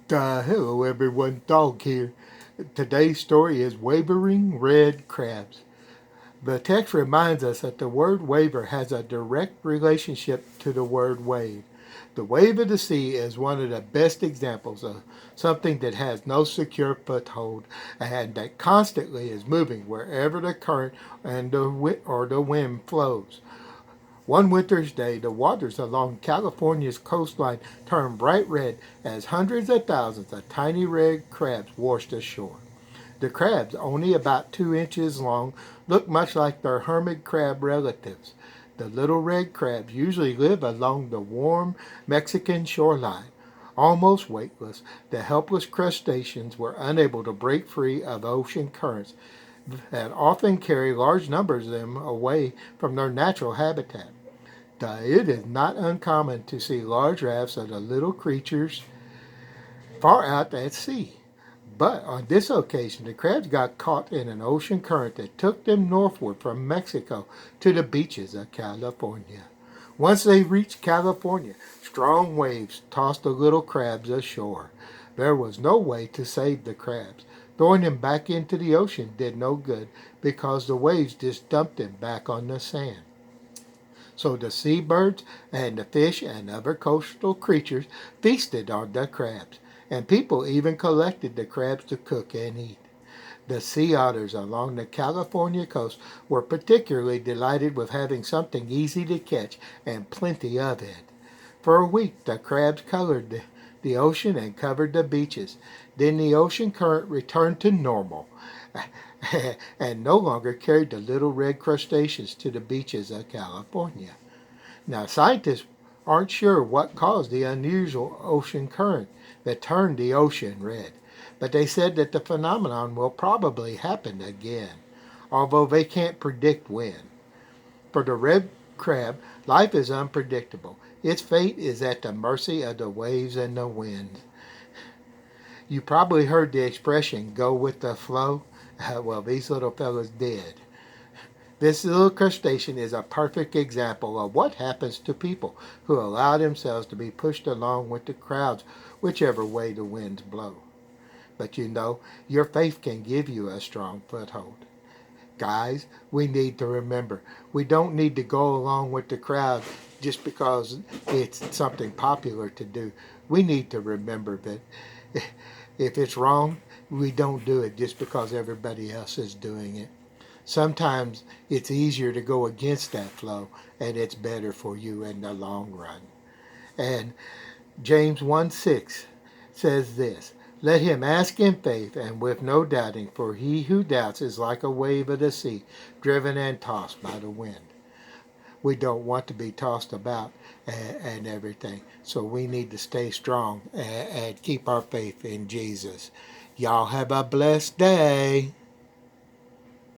Hello everyone, Dawg here. Today's story is Wavering Red Crabs. The text reminds us that the word waver has a direct relationship to the word wave. The wave of the sea is one of the best examples of something that has no secure foothold and that constantly is moving wherever the current or the wind flows. One winter's day, the waters along California's coastline turned bright red as hundreds of thousands of tiny red crabs washed ashore. The crabs, only about 2 inches long, look much like their hermit crab relatives. The little red crabs usually live along the warm Mexican shoreline. Almost weightless, the helpless crustaceans were unable to break free of ocean currents that often carry large numbers of them away from their natural habitat. It is not uncommon to see large rafts of the little creatures far out at sea. But on this occasion, the crabs got caught in an ocean current that took them northward from Mexico to the beaches of California. Once they reached California, strong waves tossed the little crabs ashore. There was no way to save the crabs. Throwing them back into the ocean did no good because the waves just dumped them back on the sand. So the seabirds and the fish and other coastal creatures feasted on the crabs, and people even collected the crabs to cook and eat. The sea otters along the California coast were particularly delighted with having something easy to catch and plenty of it. For a week, the crabs colored the ocean and covered the beaches. Then the ocean current returned to normal and no longer carried the little red crustaceans to the beaches of California. Now, scientists aren't sure what caused the unusual ocean current that turned the ocean red, but they said that the phenomenon will probably happen again, although they can't predict when. For the red crab, life is unpredictable. Its fate is at the mercy of the waves and the wind. You probably heard the expression, go with the flow. Well, these little fellas did. This little crustacean is a perfect example of what happens to people who allow themselves to be pushed along with the crowds, whichever way the winds blow. But you know, your faith can give you a strong foothold. Guys, we need to remember, we don't need to go along with the crowd just because it's something popular to do. We need to remember that if it's wrong, we don't do it just because everybody else is doing it. Sometimes it's easier to go against that flow, and it's better for you in the long run. And James 1:6 says this, let him ask in faith and with no doubting, for he who doubts is like a wave of the sea, driven and tossed by the wind. We don't want to be tossed about and everything, so we need to stay strong and keep our faith in Jesus. Y'all have a blessed day.